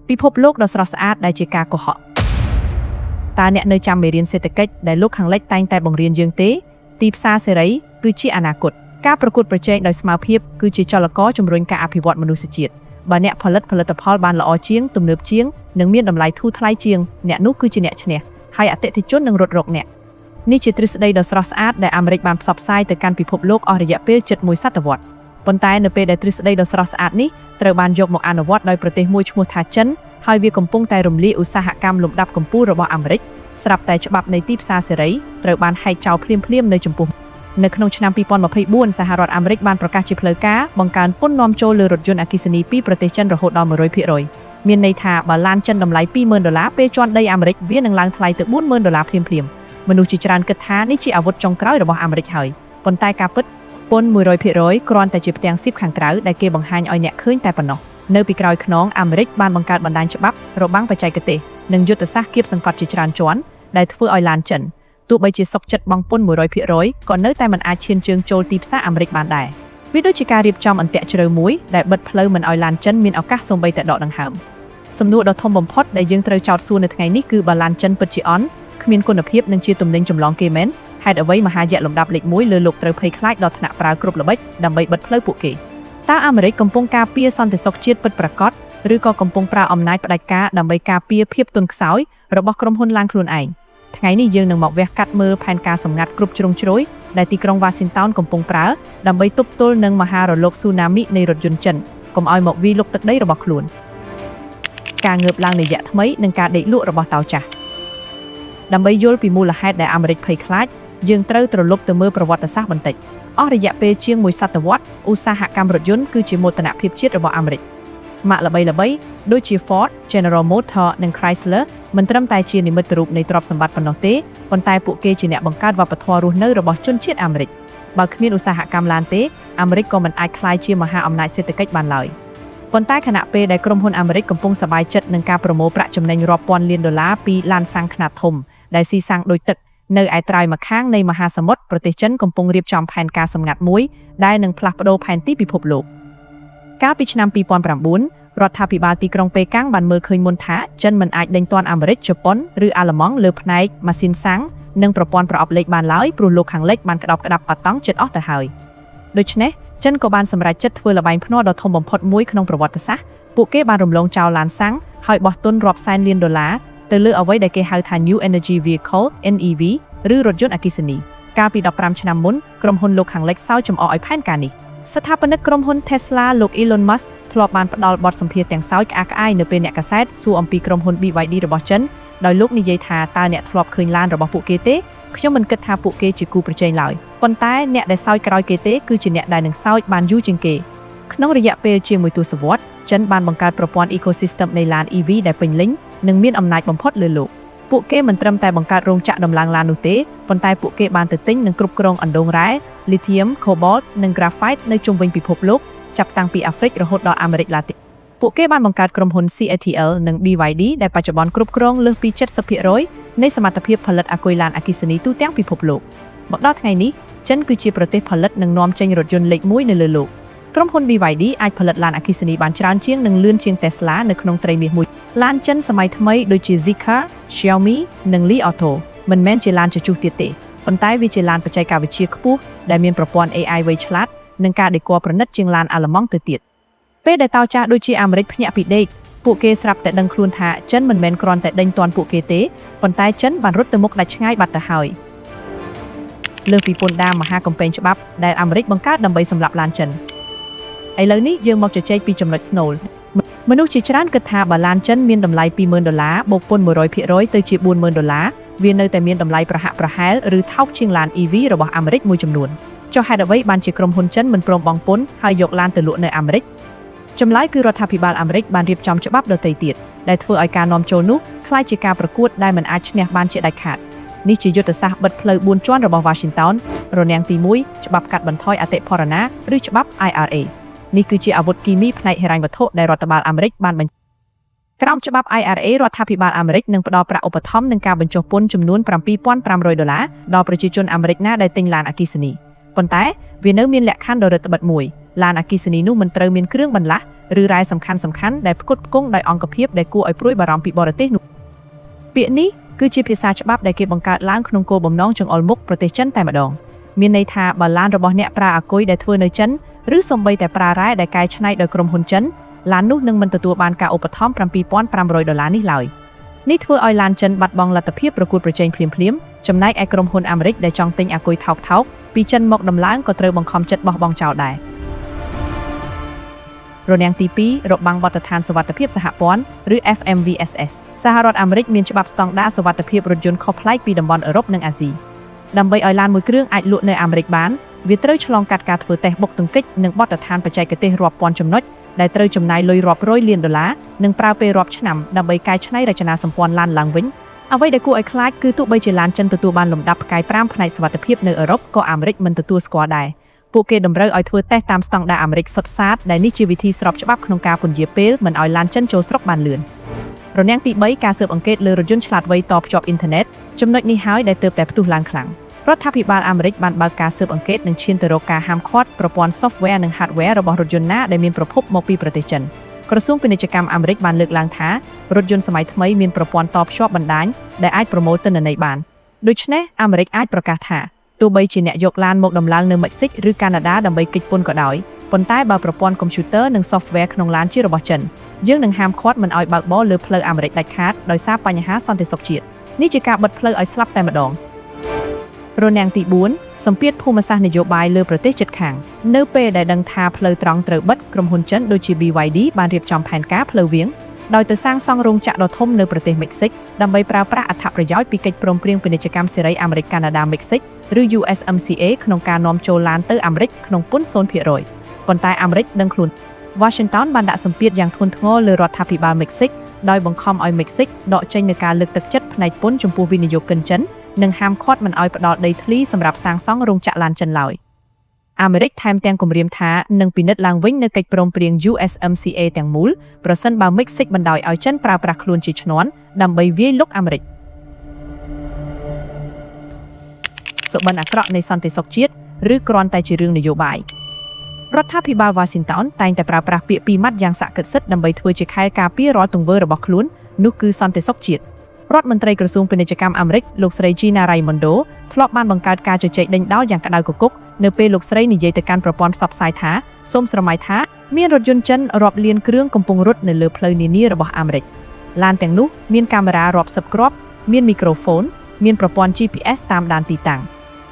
ពិភពលោកដ៏ស្រស់ស្អាតដែលជាការកុហកតើអ្នកនៅចាំមេរៀនសេដ្ឋកិច្ចដែលលោកខាងលិចតែងតែបង្រៀនយើងទេទីផ្សារសេរីគឺជាអនាគតការប្រកួតប្រជែងដោយស្មារតីគឺជាចលករជំរុញការអភិវឌ្ឍមនុស្សជាតិបើអ្នកផលិតផលបានល្អជាងទំនើបជាងនិងមានតម្លៃធូរថ្លៃជាងអ្នកនោះគឺជាអ្នកឈ្នះហើយអតិថិជននឹងរត់រកអ្នកនេះជាទ្រឹស្ដីដ៏ស្រស់ស្អាតដែលអាមេរិកបានផ្សព្វផ្សាយទៅកាន់ពិភពលោកអស់រយៈពេលជិត1សតវត្សរ៍ប៉ុន្តែនៅពេលដែលទ្រឹស្ដីដ៏ស្រស់ស្អាតនេះត្រូវបានយកមកអនុវត្តដោយប្រទេសមួយឈ្មោះថាចិនហើយវាកំពុងតែរំលាយឧស្សាហកម្មលំដាប់កំពូលរបស់អាមេរិកស្រាប់តែច្បាប់នៃទីផ្សារសេរីត្រូវបានហែកចោលភ្លាមនៅចំពោះនៅក្នុងឆ្នាំ2024សហរដ្ឋអាមេរិកបានប្រកាសជាផ្លូវការបង្កើនពន្ធនាំចូលលើរថយន្តអគ្គិសនីពីប្រទេសចិនរហូតដល់ 100% មានន័យថាបើឡានចិនតម្លៃ$20,000ពេលជាន់ដីអាមេរិកវានឹងឡើងថ្លៃទៅ$40,000ភ្លាមមនុស្សជាច្រើនគិតថានេះជាអាវុធចុងក្រោយរបស់អាមេរិកហើយប៉ុន្តែការពិតពន្ធ 100% គ្រាន់តែជាផ្ទាំងសៀបខាងក្រៅដែលគេបង្ហាញឲ្យអ្នកឃើញតែប៉ុណ្ណោះនៅពីក្រោយខ្នងអាមេរិកបានបង្កើតបណ្ដាញច្បាប់របាំងបច្ចេកទេសនិងយុទ្ធសាស្ត្រគៀបសង្កត់ជាច្រើនជាន់ដែលធ្វើឲ្យឡានចិនទោះបីជាសុខចិត្តបង់ពន្ធ 100% ក៏នៅតែមិនអាចឈានជើងចូលទីផ្សារអាមេរិកបានដែរវាដូចជាការរៀបចំអន្ទាក់ជ្រៅមួយដែលបិទផ្លូវមិនឲ្យឡានចិនមានឱកាសសូម្បីតែដកដង្ហើមសំណួរដ៏ធំបំផុតដែលយើងត្រូវចោទសួរនៅថ្ងៃនេះគឺបើឡានចិនពិតជាអន់គ្មានគុណភាពនិងជាទំនិញចម្លងគេមែនហេតុអ្វីមហាយៈលំដាប់លេខ1លើលោកត្រូវភ័យខ្លាចដល់ថ្នាក់ប្រើគ្រប់ល្បិចដើម្បីបិទផ្លូវពួកគេតើអាមេរិកកំពុងការពារសន្តិសុខជាតិពិតប្រាកដឬក៏កំពុងប្រើអំណាចផ្ដាច់ការដើម្បីការពារភាពទន់ខ្សោយរបស់ក្រុមហ៊ុនឡានខ្លួនឯងថ្ងៃនេះយើងនឹងមកវះកាត់មើលផែនការសម្ងាត់គ្រប់ជ្រុងជ្រោយដែលទីក្រុង Washington កំពុងប្រើដើម្បីទប់ទល់នឹងមហារលកស៊ូណាមីនៃរថយន្តចិនកុំឲ្យមកវាយលុកទឹកដីរបស់ខ្លួនការងើបឡើងនៃយៈថ្មីនិងការដេកលក់របស់តោចាស់ដើម្បីយល់ពីមូលហេតុដែលអាមេរិកភ័យខ្លាចយើងត្រូវត្រឡប់ទៅមើលប្រវត្តិសាស្ត្របន្តិចអស់រយៈពេលជាង1សតវត្សរ៍ឧស្សាហកម្មរថយន្តគឺជាមោទនភាពជាតិរបស់អាមេរិកម៉ាកល្បីៗដូចជា Ford, General Motors និង Chrysler មិនត្រឹមតែជានិមិត្តរូបនៃទ្រព្យសម្បត្តិប៉ុណ្ណោះទេប៉ុន្តែពួកគេជាអ្នកបង្កើតវប្បធម៌រស់នៅរបស់ជនជាតិអាមេរិកបើគ្មានឧស្សាហកម្មឡានទេអាមេរិកក៏មិនអាចក្លាយជាមហាអំណាចសេដ្ឋកិច្ចបានឡើយប៉ុន្តែខណៈពេលដែលក្រុមហ៊ុនអាមេរិកកំពុងសប្បាយចិត្តនឹងការប្រមូលប្រាក់ចំណេញរាប់ពាន់លានដុល្លារពីឡានសាំងខ្នាតធំដែលស៊ីសាំងដូចទឹកនៅឯត្រើយម្ខាងនៃមហាសមុទ្រប្រទេសចិនកំពុងរៀបចំផែនការសម្ងាត់មួយដែលនឹងផ្លាស់ប្ដូរផែនទីពិភពលោកកាលពីឆ្នាំ2009រដ្ឋាភិបាលទីក្រុងប៉េកាំងបានមើលឃើញមុនថាចិនមិនអាចដេញទាន់អាមេរិកជប៉ុនឬអាល្លឺម៉ង់លើផ្នែកម៉ាស៊ីនសាំងនិងប្រព័ន្ធប្រអប់លេខបានឡើយព្រោះលោកខាងលិចបានក្តាប់ក្តាប់អត់តង់ចិត្តអស់ទៅហើយដូច្នេះចិនក៏បានសម្រេចចិត្តធ្វើល្បែងភ្នាល់ដ៏ធំបំផុតមួយក្នុងប្រវត្តិសាស្ត្រពួកគេបានរំលងចោលឡានសាំងហើយបោះទុនរាប់សែនលានដុល្លារទៅលើអ្វីដែលគេហៅថា New Energy Vehicle NEV ឬរថយន្តអគ្គិសនីកាលពី15ឆ្នាំមុនក្រុមហ៊ុនលោកខាងលិចសើចចំអកឲ្យផែនការនេះស្ថាបនិកក្រុមហ៊ុន Tesla លោក Elon Musk ធ្លាប់បានផ្ដល់បទសម្ភាសន៍ទាំងសោយក្អាកក្អាយនៅពេលអ្នកកាសែតសួរអំពីក្រុមហ៊ុន BYD របស់ចិនដោយលោកនិយាយថាតើអ្នកធ្លាប់ឃើញឡានរបស់ពួកគេទេខ្ញុំមិនគិតថាពួកគេជាគូប្រជែងឡើយប៉ុន្តែអ្នកដែលសោយក្រោយគេទេគឺជាអ្នកដែលនឹងសោយបានយូរជាងគេក្នុងរយៈពេលជាង1ទសវត្សរ៍ចិនបានបង្កើតប្រព័ន្ធ ecosystem នៃឡាន EV ដែលពេញលេញនិងមានអំណាចបំផុតលើលោកពួកគេមិនត្រឹមតែបង្កើតរោងចក្រដំឡើងឡាននោះទេប៉ុន្តែពួកគេបានទៅទិញនិងគ្រប់គ្រងអណ្ដូងរ៉ែ lithium, cobalt និង graphite នៅជុំវិញពិភពលោកចាប់តាំងពីអាហ្វ្រិករហូតដល់អាមេរិកឡាទីនពួកគេបានបង្កើតក្រុមហ៊ុន CATL និង BYD ដែលបច្ចុប្បន្នគ្រប់គ្រងលើសពី 70% នៃសមត្ថភាពផលិតអាគុយឡានអគ្គិសនីទូទាំងពិភពលោកមកដល់ថ្ងៃនេះចិនគឺជាប្រទេសផលិតនិងនាំចេញរថយន្តលេខ1នៅលើលោកក្រុមហ៊ុន BYD អាចផលិតឡានអគ្គិសនីបានច្រើនជាងនិងលឿនជាង Tesla នៅក្នុងត្រីមាសមួយឡានចិនសម័យថ្មីដូចជា Zeekr, Xiaomi និង Li Auto មិនមែនជាឡានជជុះទៀតទេប៉ុន្តែវាជាឡានបច្ចេកវិទ្យាខ្ពស់ដែលមានប្រព័ន្ធ AI វៃឆ្លាតនិងការដេគ័រប្រណិតជាងឡានអាល្លឺម៉ង់ទៅទៀតពេលដែលតោចាស់ដូចជាអាមេរិកភ្ញាក់ពីដេកពួកគេស្រាប់តែដឹងខ្លួនថាចិនមិនមែនគ្រាន់តែដេញទាន់ពួកគេទេប៉ុន្តែចិនបានរត់ទៅមុខដាច់ឆ្ងាយបាត់ទៅហើយលើសពីពន្ធដារមហាកំពែងច្បាប់ដែលអាមេរិកបង្កើតដើម្បីសម្លាប់ឡានចិនឥឡូវនេះយើងមកជជែកពីចំណុចស្នូលមនុស្សជាច្រើនគិតថាបើឡានចិនមានតម្លៃ$20,000បូកពន្ធ 100% ទៅជា$40,000វានៅតែមានតម្លៃប្រហាក់ប្រហែលឬថោកជាងឡាន EV របស់អាមេរិកមួយចំនួនចុះហេតុអ្វីបានជាក្រុមហ៊ុនចិនមិនព្រមបង់ពន្ធហើយយកឡានទៅលក់នៅអាមេរិកចម្លើយគឺរដ្ឋាភិបាលអាមេរិកបានរៀបចំច្បាប់ដទៃទៀតដែលធ្វើឲ្យការនាំចូលនោះក្លាយជាការប្រកួតដែលមិនអាចឈ្នះបានជាដាច់ខាតនេះជាយុទ្ធសាស្ត្របិទផ្លូវ4ជាន់របស់ Washington រនាំងទី1ច្បាប់កាត់បន្ថយអតិផរណាឬច្បាប់ IRAនេះគឺជាអាវុធគីមីផ្នែកហិរញ្ញវត្ថុដែលរដ្ឋបាលអាមេរិកបានបញ្ក្រោមច្បាប់ IRA រដ្ឋាភិបាលអាមេរិកនឹងផ្ដល់ប្រាក់ឧបត្ថម្ភនិងការបញ្ចុះពន្ធចំនួន$7,500ដល់ប្រជាជនអាមេរិកណាដែលទិញឡានអគ្គិសនីប៉ុន្តែវានៅមានលក្ខខណ្ឌដ៏រឹតបន្តឹងមួយឡានអគ្គិសនីនោះមិនត្រូវមានគ្រឿងបន្លាស់ ឬរ៉ែសំខាន់ដែលផ្គត់ផ្គង់ដោយអង្គភាពដែលគួរឲ្យព្រួយបារម្ភពីបរទេសនោះពាក្យនេះគឺជាភាសាច្បាប់ដែលគេបង្កើតឡើងក្នុងគោលបំណងចង្អុលមុខប្រទេសចិនតែម្ដងមានន័យថាបើឡានរបស់អ្នកប្រើអាគុយដែលធ្វើនៅចិនឬសូម្បីតែប្រើរ៉ែដែលកែច្នៃដោយក្រុមហ៊ុនចិនឡាននោះនឹងមិនទទួលបានការឧបត្ថម្ភ$7,500នេះឡើយនេះធ្វើឲ្យឡានចិនបាត់បង់លទ្ធភាពប្រកួតប្រជែងភ្លាមចំណែកឯក្រុមហ៊ុនអាមេរិកដែលចង់ទិញអាគុយថោកពីចិនមកដំឡើងក៏ត្រូវបង្ខំចិត្តបោះបង់ចោលដែររនាំងទី2របាំងបទដ្ឋានសុវត្ថិភាពសហព័ន្ធឬ FMVSS សហរដ្ឋអាមេរិកមានច្បាប់ស្តង់ដារសុវត្ថិភាពរថយន្តខុសប្លែកពីតំបន់អឺរ៉ុបនិងអាស៊ីដើម្បីឲ្យឡានមួយគ្រឿងអាចលក់នៅអាមេរិកបានវាត្រូវឆ្លងកាត់ការធ្វើតេស្តបុកទង្គិចនិងបទដ្ឋានបច្ចេកទេសរាប់ពាន់ចំណុចដែលត្រូវចំណាយលុយរាប់រយលានដុល្លារនិងប្រើពេលរាប់ឆ្នាំដើម្បីកែច្នៃរចនាសម្ព័ន្ធឡានឡើងវិញអ្វីដែលគួរឲ្យខ្លាចគឺទោះបីជាឡានចិនទទួលបានលំដាប់ផ្កាយ5ផ្នែកសុវត្ថិភាពនៅអឺរ៉ុបក៏អាមេរិកមិនទទួលស្គាល់ដែរពួកគេតម្រូវឲ្យធ្វើតេស្តតាមស្តង់ដារអាមេរិកសុទ្ធសាធដែលនេះជាវិធីស្របច្បាប់ក្នុងការពន្យាពេលមិនឲ្យឡានចិនចូលស្រុកបានលឿនរនាំងទី3ការស៊ើបអង្កេតលើរថយន្តឆ្លាតវៃតភ្ជាប់អ៊ីនធឺណិតចំណុចនេះហើយដែលទើបតែផ្ទុះឡើងខ្លាំងរដ្ឋាភិបាលអាមេរិកបានបើកការស៊ើបអង្កេតនិងឈានទៅរកការហាមឃាត់ប្រព័ន្ធ software និង hardware របស់រថយន្តណាដែលមានប្រភពមកពីប្រទេសចិនក្រសួងពាណិជ្ជកម្មអាមេរិកបានលើកឡើងថារថយន្តសម័យថ្មីមានប្រព័ន្ធតភ្ជាប់បណ្ដាញដែលអាចប្រមូលទិន្នន័យបានដូច្នេះអាមេរិកអាចប្រកាសថាទោះបីជាអ្នកយកឡានមកដំឡើងនៅមិចស៊ិកឬកាណាដាដើម្បីគេចពន្ធក៏ដោយប៉ុន្តែបើប្រព័ន្ធកុំព្យូទ័រនិង software ក្នុងឡានជារបស់ចិនយើងនឹងហាមឃាត់មិនឲ្យបើកបរលើផ្លូវអាមេរិកដាច់ខាតដោយសារបញ្ហាសន្តិសុខជាតិនេះជាការបិទផ្លូវឲ្យស្លាប់តែម្ដងរនាំងទី4សម្ពាធភូមិសាស្ត្រនយោបាយលើប្រទេសជិតខាងនៅពេលដែលដឹងថាផ្លូវត្រង់ត្រូវបិទក្រុមហ៊ុនចិនដូចជា BYD បានរៀបចំផែនការផ្លូវវាងដោយទៅសាងសង់រោងចក្រដ៏ធំនៅប្រទេសមិចស៊ិកដើម្បីប្រើប្រាស់អត្ថប្រយោជន៍ពីកិច្ចព្រមព្រៀងពាណិជ្ជកម្មសេរីអាមេរិកកាណាដាមិចស៊ិកឬ USMCA ក្នុងការនាំចូលឡានទៅអាមេរិកក្នុងពន្ធ 0% ប៉ុន្តែអាមេរិកដឹងខ្លួន Washington បានដាក់សម្ពាធយ៉ាងធ្ងន់ធ្ងរលើរដ្ឋាភិបាលមិចស៊ិកដោយបង្ខំឲ្យមិចស៊ិកដកចេញនូវការលើកទឹកចិត្តផ្នែកពន្ធចំពោះវិនិយោគិនចិននិងហាមឃាត់មិនឲ្យផ្ដល់ដីធ្លីសម្រាប់សាងសង់រោងចក្រឡានចិនឡើយអាមេរិកថែមទាំងគម្រាមថានឹងពិនិត្យឡើងវិញនូវកិច្ចព្រមព្រៀង USMCA ទាំងមូលប្រសិនបើមិចស៊ិកបណ្ដោយឲ្យចិនប្រើប្រាស់ខ្លួនជាឈ្នន់ដើម្បីវាយលុកអាមេរិកសុបិនអាក្រក់នៃសន្តិសុខជាតិឬគ្រាន់តែជារឿងនយោបាយរដ្ឋាភិបាល Washington តែងតែប្រើប្រាស់ពាក្យពីរម៉ាត់យ៉ាងស័ក្តិសិទ្ធិដើម្បីធ្វើជាខែលការពាររាល់ទង្វើរបស់ខ្លួននោះគឺសន្តិសុខជាតិរដ្ឋមន្ត្រីក្រសួងពាណិជ្ជកម្មអាមេរិកលោកស្រី Gina Raimondo ធ្លាប់បានបង្កើតការជជែកដេញដោលយ៉ាងក្តៅគគុកនៅពេលលោកស្រីនិយាយទៅកាន់ប្រព័ន្ធផ្សព្វផ្សាយថាសូមស្រមៃថាមានរថយន្តចិនរាប់លានគ្រឿងកំពុងរត់នៅលើផ្លូវនានារបស់អាមេរិកឡានទាំងនោះមានកាមេរ៉ារាប់សិបគ្រាប់មានមីក្រូហ្វូនមានប្រព័ន្ធ GPS តាមដានទីតាំង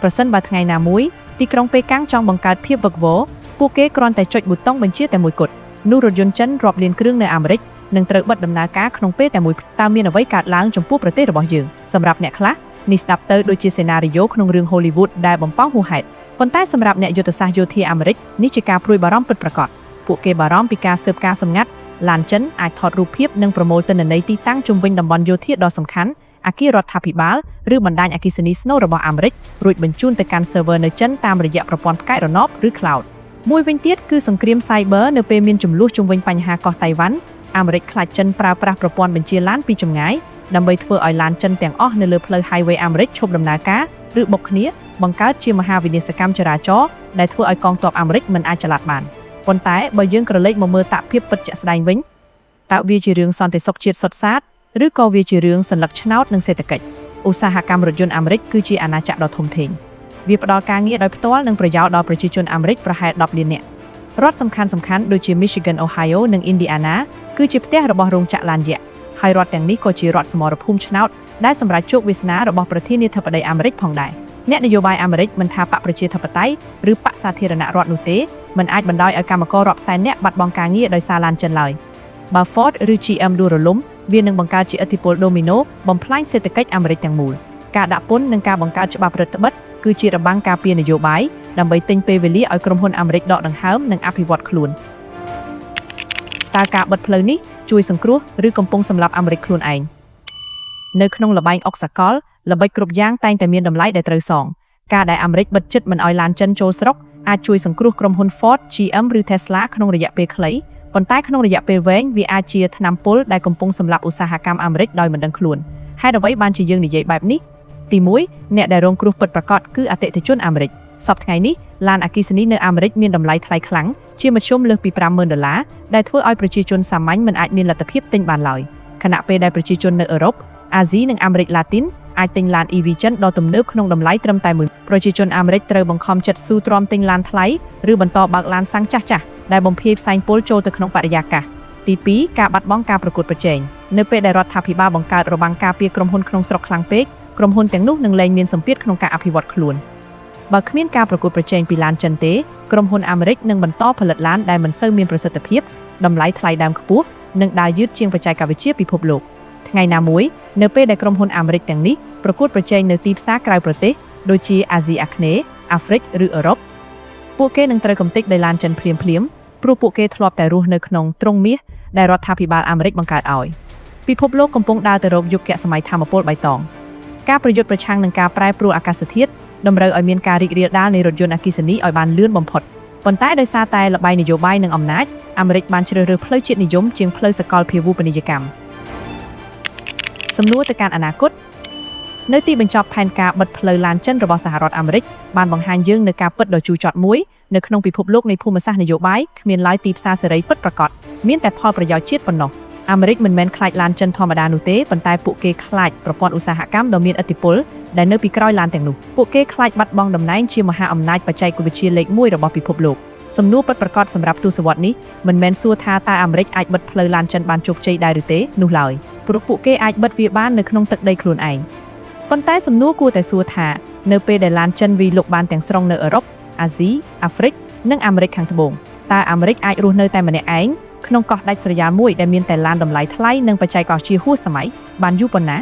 ប្រសិនបើថ្ងៃណាមួយទីក្រុងប៉េកាំងចង់បង្កើតភាពវឹកវរពួកគេគ្រាន់តែចុចប៊ូតុងបញ្ជាតែមួយគត់នោះរថយន្តចិនរាប់លានគ្រឿងនៅអាមេរិកនឹងត្រូវបិទដំណើរការក្នុងពេលតែមួយតើមានអ្វីកើតឡើងចំពោះប្រទេសរបស់យើងសម្រាប់អ្នកខ្លះនេះស្ដាប់ទៅដូចជាសេណារីយ៉ូក្នុងរឿង Hollywood ដែលបំផង់ហួសហេតុប៉ុន្តែសម្រាប់អ្នកយុទ្ធសាស្ត្រយោធាអាមេរិកនេះជាការព្រួយបារម្ភពិតប្រាកដពួកគេបារម្ភពីការស៊ើបការសម្ងាត់ឡានចិនអាចថតរូបភាពនិងប្រមូលទិន្នន័យទីតាំងជុំវិញតំបន់យោធាដ៏សំខាន់អគាររដ្ឋាភិបាលឬបណ្ដាញអគ្គិសនីស្នូលរបស់អាមេរិករួចបញ្ជូនទៅកាន់ server នៅចិនតាមរយៈប្រព័ន្ធផ្កាយរណបឬ cloud មួយវិញទៀតគឺសង្គ្រាម cyber នៅពេលមានចំនួនជុំវិញបញ្ហាកោះតៃវ៉ាន់អាមេរិកខ្លាចចិនប្រើប្រាស់ប្រព័ន្ធបញ្ជាឡានពីចម្ងាយដើម្បីធ្វើឲ្យឡានចិនទាំងអស់នៅលើផ្លូវ highway អាមេរិកឈប់ដំណើរការឬបុកគ្នាបង្កើតជាមហាវិនាសកម្មចរាចរណ៍ដែលធ្វើឲ្យកងទ័ពអាមេរិកមិនអាចចល័តបានប៉ុន្តែបើយើងក្រឡេកមកមើលតាភាពពិតជាក់ស្ដែងវិញតើវាជារឿងសន្តិសុខជាតិសុទ្ធសាធឬក៏វាជារឿងសន្លឹកឆ្នោតនិងសេដ្ឋកិច្ចឧស្សាហកម្មរថយន្តអាមេរិកគឺជាអាណាចក្រដ៏ធំធេងវាផ្ដល់ការងារដោយផ្ទាល់និងប្រយោជន៍ដល់ប្រជាជនអាមេរិកប្រហែល10លាននាក់រដ្ឋសំខាន់ៗដូចជា Michigan, Ohio និង Indiana គឺជាផ្ទះរបស់រោងចក្រឡានយក្សហើយរដ្ឋទាំងនេះក៏ជារដ្ឋសមរភូមិឆ្នោតដែលសម្រាប់ជោគវាសនារបស់ប្រធានាធិបតីអាមេរិកផងដែរអ្នកនយោបាយអាមេរិកមិនថាបកប្រជាធិបតេយ្យឬបកសាធារណរដ្ឋនោះទេមិនអាចបណ្ដោយឲ្យកម្មកររាប់សែននាក់បាត់បង់ការងារដោយសារឡានចិនឡើយបើ Ford ឬ GM ដួលរលំវានឹងបង្កើតជាឥទ្ធិពលដូមីណូបំផ្លាញសេដ្ឋកិច្ចអាមេរិកទាំងមូលការដាក់ពន្ធនិងការបង្កើតច្បាប់រដ្ឋបិទគឺជារបាំងការពារនយោបាយដើម្បីទិញពេលវេលាឲ្យក្រុមហ៊ុនអាមេរិកដកដង្ហើមនិងអភិវឌ្ឍខ្លួនតើការបិទផ្លូវនេះជួយសង្គ្រោះឬកំពុងសម្លាប់អាមេរិកខ្លួនឯងនៅក្នុងល្បែងអុកសកលល្បិចគ្រប់យ៉ាងតែងតែមានតម្លៃដែលត្រូវសងការដែលអាមេរិកបិទជិតមិនឲ្យឡានចិនចូលស្រុកអាចជួយសង្គ្រោះក្រុមហ៊ុន Ford, GM ឬ Tesla ក្នុងរយៈពេលខ្លីប៉ុន្តែក្នុងរយៈពេលវែងវាអាចជាថ្នាំពុលដែលកំពុងសម្លាប់ឧស្សាហកម្មអាមេរិកដោយមិនដឹងខ្លួនហេតុអ្វីបានជាយើងនិយាយបែបនេះទី1អ្នកដែលរងគ្រោះពិតប្រាកដគឺអតិថិជនអាមេរិក សប្តាហ៍ថ្ងៃនេះឡានអគ្គិសនីនៅអាមេរិកមានតម្លៃថ្លៃខ្លាំងជាមធ្យមលើសពី$50,000ដែលធ្វើឲ្យប្រជាជនសាមញ្ញមិនអាចមានលទ្ធភាពទិញបានឡើយខណៈពេលដែលប្រជាជននៅអឺរ៉ុបអាស៊ីនិងអាមេរិកឡាទីនអាចទិញឡាន EV ចិនដ៏ទំនើបក្នុងតម្លៃត្រឹមតែ1ប្រជាជនអាមេរិកត្រូវបង្ខំចិត្តស៊ូទ្រាំទិញឡានថ្លៃឬបន្តបើកឡានសាំងចាស់ៗដែលបំភាយផ្សែងពុលចូលទៅក្នុងបរិយាកាសទី2ការបាត់បង់ការប្រកួតប្រជែងនៅពេលដែលរដ្ឋាភិបាលបង្កើតរបាំងការពារក្រុមហ៊ុនក្នុងស្រុកខ្លាំងពេកក្រុមហ៊ុនទាំងនោះនឹងលែងមានសម្ពាធក្នុងការអភិវឌ្ឍខ្លួនបើគ្មានការប្រកួតប្រជែងពីឡានចិនទេក្រុមហ៊ុនអាមេរិកនឹងបន្តផលិតឡានដែលមិនសូវមានប្រសិទ្ធភាពតម្លៃថ្លៃដើមខ្ពស់និងដើរយឺតជាងបច្ចេកវិទ្យាពិភពលោកថ្ងៃណាមួយនៅពេលដែលក្រុមហ៊ុនអាមេរិកទាំងនេះប្រកួតប្រជែងនៅទីផ្សារក្រៅប្រទេសដូចជាអាស៊ីអាគ្នេយ៍អាហ្វ្រិកឬអឺរ៉ុបពួកគេនឹងត្រូវកំទេចដោយឡានចិនភ្លាមព្រោះពួកគេធ្លាប់តែរស់នៅក្នុងទ្រង់មាសដែលរដ្ឋាភិបាលអាមេរិកបង្កើតឲ្យពិភពលោកកំពុងដើរទៅរកយុគសម័យថាមពលបៃតងការប្រយុទ្ធប្រឆាំងនឹងការប្រែប្រួលអាកាសធាតុតម្រូវឲ្យមានការរីករាលដាលនៃរថយន្តអគ្គិសនីឲ្យបានលឿនបំផុតប៉ុន្តែដោយសារតែល្បែងនយោបាយនិងអំណាចអាមេរិកបានជ្រើសរើសផ្លូវជាតិនិយមជាងផ្លូវសកលភាវូបនីយកម្មសំណួរទៅកាន់អនាគតនៅទីបញ្ចប់ផែនការបិទផ្លូវឡានចិនរបស់សហរដ្ឋអាមេរិកបានបង្ហាញយើងនូវការពិតដ៏ជូរចត់មួយនៅក្នុងពិភពលោកនៃភូមិសាស្ត្រនយោបាយគ្មានឡើយទីផ្សារសេរីពិតប្រាកដមានតែផលប្រយោជន៍ជាតិប៉ុណ្ណោះអាមេរិកមិនមែនខ្លាចឡានចិនធម្មតានោះទេប៉ុន្តែពួកគេខ្លាចប្រព័ន្ធឧស្សាហកម្មដ៏មានឥទ្ធិពលដែលនៅពីក្រោយឡានទាំងនោះពួកគេខ្លាចបាត់បង់តំណែងជាមហាអំណាចបច្ចេកវិទ្យាលេខ1របស់ពិភពលោកសំណួរពិតប្រាកដសម្រាប់ទសវត្សរ៍នេះមិនមែនសួរថាតើអាមេរិកអាចបិទផ្លូវឡានចិនបានជោគជ័យដែរឬទេនោះឡើយព្រោះពួកគេអាចបិទវាបាននៅក្នុងទឹកដីខ្លួនឯងប៉ុន្តែសំណួរគួរតែសួរថានៅពេលដែលឡានចិនវាយលុកបានទាំងស្រុងនៅអឺរ៉ុបអាស៊ីអាហ្វ្រិកនិងអាមេរិកខាងត្បូងតើអាមេរិកអាចរស់នៅតែម្នាក់ឯងក្នុងកោះដាច់ស្រយាលមួយដែលមានតែឡានតម្លៃថ្លៃនិងបច្ចេកវិទ្យាហួសសម័យបានយូរប៉ុណ្ណា